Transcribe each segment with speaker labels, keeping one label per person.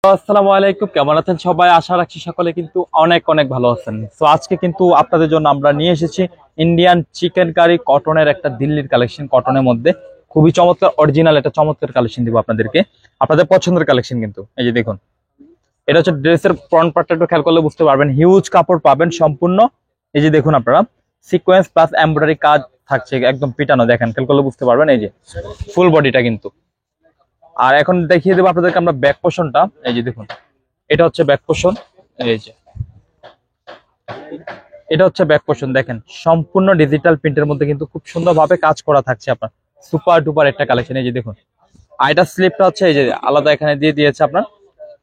Speaker 1: আসসালামু আলাইকুম, কেমন আছেন সবাই? আশা রাখছি সকলে কিন্তু অনেক অনেক ভালো আছেন। তো আজকে কিন্তু আপনাদের জন্য আমরা নিয়ে এসেছি ইন্ডিয়ান চিকেন কারি কটনের একটা দিল্লির কালেকশন। কটনের মধ্যে খুবই চমৎকার অরিজিনাল একটা চমৎকার কালেকশন দিব আপনাদেরকে, আপনাদের পছন্দের কালেকশন। কিন্তু এই যে দেখুন, এটা হচ্ছে ড্রেসের ফ্রন্ট পার্টটা, একটু খেয়াল করলে বুঝতে পারবেন। হিউজ কাপড় পাবেন সম্পূর্ণ। এই যে দেখুন আপনারা, সিকোয়েন্স প্লাস এমব্রয়ডারি কাজ থাকছে, একদম পিটানো। দেখেন, খেয়াল করলে বুঝতে পারবেন। এই যে ফুল বডিটা কিন্তু। আর এখন দেখিয়ে দেবো আপনাদেরকে আমরা ব্যাক পোর্শনটা। এই যে দেখুন, এটা হচ্ছে ব্যাক পোর্শন। এই যে এটা হচ্ছে ব্যাক পোর্শন, দেখেন সম্পূর্ণ ডিজিটাল প্রিন্টের মধ্যে কিন্তু খুব সুন্দরভাবে কাজ করা থাকছে আপনার। সুপার ডুপার একটা কালেকশন। এই যে দেখুন, আর এটা স্লিপটা হচ্ছে এই যে আলাদা এখানে দিয়ে দিয়েছে আপনার।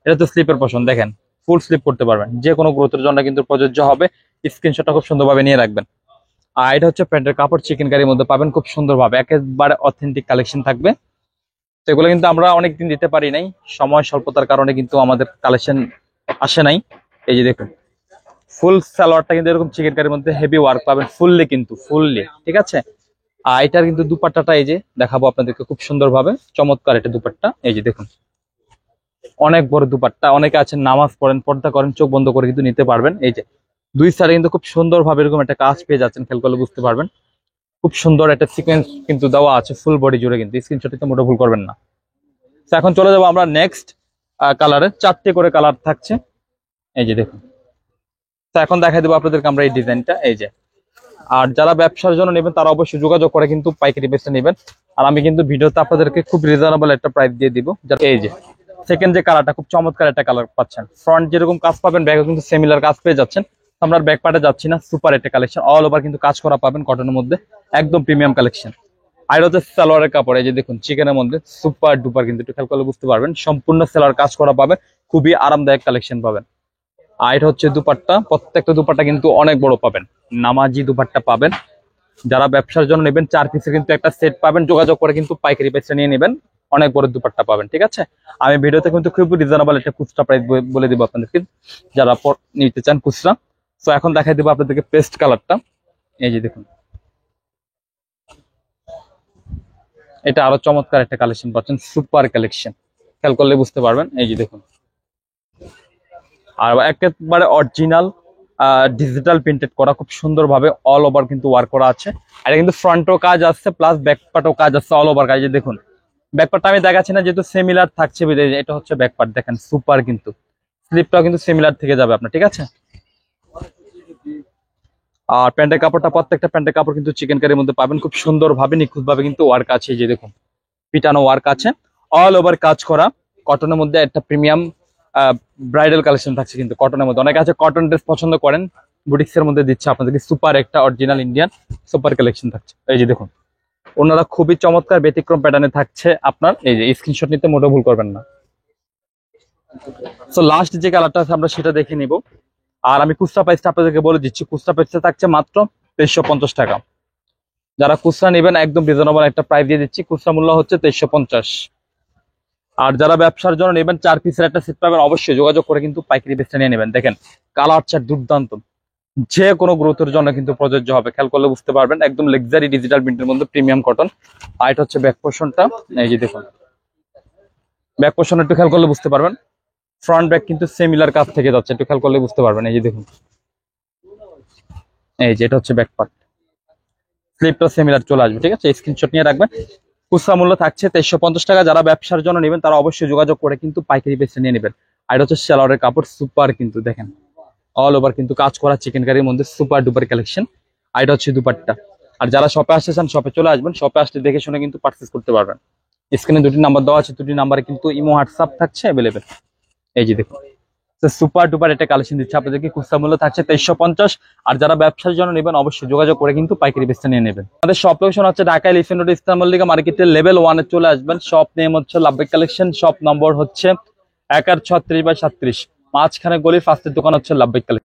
Speaker 1: এটা তো স্লিপের পোর্শন, দেখেন ফুল স্লিপ করতে পারবেন, যে কোনো গ্রোথের জন্য কিন্তু প্রযোজ্য হবে। স্ক্রিনশটটা খুব সুন্দরভাবে নিয়ে রাখবেন। আর এটা হচ্ছে প্যান্টের কাপড়, চিকেন কারির মধ্যে পাবেন খুব সুন্দরভাবে, একেবারে অথেন্টিক কালেকশন থাকবে। সেগুলো কিন্তু আমরা অনেকদিন দিতে পারি নাই, সময় স্বল্পতার কারণে কিন্তু আমাদের কালেকশন আসে নাই। এই যে দেখুন, ফুল সালোয়ারটা কিন্তু এরকম চিকেন কারির মধ্যে হেভি ওয়ার্ক পাবেন, ফুললি কিন্তু ফুললি, ঠিক আছে। আর এটার কিন্তু দুপাট্টাটা এই যে দেখাবো আপনাদেরকে খুব সুন্দরভাবে, চমৎকার এটা দুপাট্টা। এই যে দেখুন, অনেক বড় দুপাট্টা। অনেকে আছেন নামাজ পড়েন, পর্দা করেন, চোখ বন্ধ করে কিন্তু নিতে পারবেন। এই যে দুই সাইডে কিন্তু খুব সুন্দরভাবে এরকম একটা কাজ পেয়ে যাচ্ছেন, খেয়াল করলে বুঝতে পারবেন। খুব সুন্দর একটা সিকোয়েন্স কিন্তু দেওয়া আছে ফুল বডি জুড়ে, কিন্তু স্ক্রিনশটে মোটো ভুল করবেন না। তো এখন চলে যাবো আমরা নেক্সট কালারে। 4টে করে কালার থাকছে। এই যে দেখুন, তো এখন দেখাই দেবো আপনাদেরকে আমরা এই ডিজাইনটা। এই যে, আর যারা ব্যবসার জন্য নেবেন তারা অবশ্যই যোগাযোগ করে কিন্তু পাইকারি বেচে নেবেন। আর আমি কিন্তু ভিডিওতে আপনাদেরকে খুব রিজনেবল একটা প্রাইস দিয়ে দিব। এই যে সেকেন্ড যে কালারটা, খুব চমৎকার একটা কালার পাচ্ছেন। ফ্রন্ট যেরকম কাজ পাবেন, ব্যাগে কিন্তু সিমিলার কাজ পেয়ে যাচ্ছেন। আমরা ব্যাক পার্টে যাচ্ছি না, সুপার একটা কালেকশন। অল ওভার কিন্তু কাজ করা পাবেন কটনের মধ্যে, একদম প্রিমিয়াম কালেকশন। আর হচ্ছে সালোয়ারের কাপড়। এই যে দেখুন, চিকেনের মধ্যে সুপার ডুপার কিন্তু, একটু খেয়াল করলে বুঝতে পারবেন। সম্পূর্ণ সালোয়ার কাজ করা পাবেন, খুবই আরামদায়ক কালেকশন পাবেন। আর এটা হচ্ছে দুপাট্টা, প্রত্যেকটা দুপাট্টা কিন্তু অনেক বড় পাবেন, নামাজি দুপাট্টা পাবেন। যারা ব্যবসার জন্য নেবেন 4 পিসের কিন্তু একটা সেট পাবেন, যোগাযোগ করে কিন্তু পাইকারি প্রাইসে নিয়ে নেবেন। অনেক বড় দুপাট্টা পাবেন, ঠিক আছে। আমি ভিডিওতে কিন্তু খুব রিজনেবল একটা খুচরা প্রাইস বলে দিব আপনাদেরকে, যারা নিতে চান খুচরা। তো এখন দেখাই দেবো আপনাদেরকে পেস্ট কালারটা। এই যে দেখুন, এটা আরো চমৎকার একটা কালেকশন পাচ্ছেন, সুপার কালেকশন, খেয়াল করলে বুঝতে পারবেন। এই যে দেখুন, আর একেবারে অরিজিনাল ডিজিটাল প্রিন্টেড করা, খুব সুন্দরভাবে অল ওভার কিন্তু ওয়ার্ক করা আছে। আর কিন্তু ফ্রন্টও কাজ আসছে, প্লাস ব্যাক পার্টও কাজ আসছে, অল ওভার কাজ। যে দেখুন, ব্যাক পার্টটা আমি দেখাচ্ছি না যেহেতু সিমিলার থাকছে। এটা হচ্ছে ব্যাক পার্ট, দেখেন সুপার কিন্তু। স্লিপটাও কিন্তু সিমিলার থেকে যাবে আপনার, ঠিক আছে। আর প্যান্টের কাপড়টা, প্রত্যেকটা প্যান্টের কাপড় কিন্তু চিকেন কারির মধ্যে পাবেন, খুব সুন্দরভাবে নিখুঁতভাবে কিন্তু ওয়ার্ক আছে। এই যে দেখুন, পিটানো ওয়ার্ক আছে, অল ওভার কাজ করা। কটনের মধ্যে একটা প্রিমিয়াম ব্রাইডাল কালেকশন থাকছে কিন্তু কটনের মধ্যে। অনেকে আছে কটন ড্রেস পছন্দ করেন, বুটিক্স এর মধ্যে দিচ্ছে আপনাদেরকে সুপার একটা অরিজিনাল ইন্ডিয়ান সুপার কালেকশন থাকছে। এই যে দেখুন, ওনারা খুবই চমৎকার ব্যতিক্রম প্যাটার্নে থাকছে আপনার। এই যে স্ক্রিনশট নিতে মোটেও ভুল করবেন না। সো লাস্ট যে কালারটা আছে আমরা সেটা দেখে নিব। আর আমি খুচরা প্রাইসটা আপনাদেরকে বলে দিচ্ছি, খুচরা প্রাইসটা থাকছে মাত্র 2350 টাকা। যারা খুচরা নেবেন একদম রিজনেবল একটা প্রাইস দিয়ে দিচ্ছি, খুচরা মূল্য হচ্ছে 2350। আর যারা ব্যবসার জন্য নেবেন 4 পিসের একটা সেট পাবেন, অবশ্যই যোগাযোগ করে কিন্তু পাইকারি বেচে নিয়ে নেবেন। দেখেন কালার চার্ট দুর্দান্ত, যে কোনো গ্রোথের জন্য কিন্তু প্রযোজ্য হবে, খেয়াল করলে বুঝতে পারবেন। একদম লাক্সারি ডিজিটাল প্রিন্টের মধ্যে প্রিমিয়াম কটন। আর এটা হচ্ছে ব্যাক পোর্শনটা। এই যে দেখুন, ব্যাক পোর্শন একটু খেয়াল করলে বুঝতে পারবেন। ফ্রন্ট ব্যাক কিন্তু সিমিলার কাজ থেকে যাচ্ছে, একটু খেয়াল করলে বুঝতে পারবেন। এই যে দেখুন, এই যে এটা হচ্ছে ব্যাক পার্ট, স্লিপটা সিমিলার চলে আসবে, ঠিক আছে। স্ক্রিনশট নিয়ে রাখবেন। খুচরা মূল্য থাকছে 2350 টাকা। যারা ব্যবসার জন্য নেবেন তারা অবশ্যই যোগাযোগ করে কিন্তু পাইকারি বেচে নিয়ে নেবেন। আর এটা হচ্ছে সালোয়ারের কাপড়, সুপার কিন্তু, দেখেন অল ওভার কিন্তু কাজ করা চিকেন কারির মধ্যে সুপার ডুপার কালেকশন। আর এটা হচ্ছে দুপাট্টা। আর যারা শপে আসতে চান শপে চলে আসবেন, শপে আসতে দেখে শুনে কিন্তু পারচেস করতে পারবেন। স্ক্রিনে 2টি নাম্বার দেওয়া আছে, 2টি নাম্বারে কিন্তু ইমো হোয়াটসঅ্যাপ থাকছে অ্যাভেলেবেল। এই যে দেখুন, সুপার ডুপার একটা কালেকশন দিচ্ছে আপনাদেরকে, খুচরা মূল্য থাকছে 2350। আর যারা ব্যবসার জন্য নেবেন অবশ্যই যোগাযোগ করে কিন্তু পাইকারি বেচতে নিয়ে নেবেন। আমাদের শপ লোকেশন হচ্ছে Dhaka elephant road, eastern Mallika মার্কেটের লেভেল 1-এ চলে আসবেন। শপ নেম হচ্ছে লাভবাই কালেকশন, শপ নম্বর হচ্ছে 1-36/37, মাঝখানে গলি, ফার্স্টের দোকান হচ্ছে লাভবাই কালেকশন।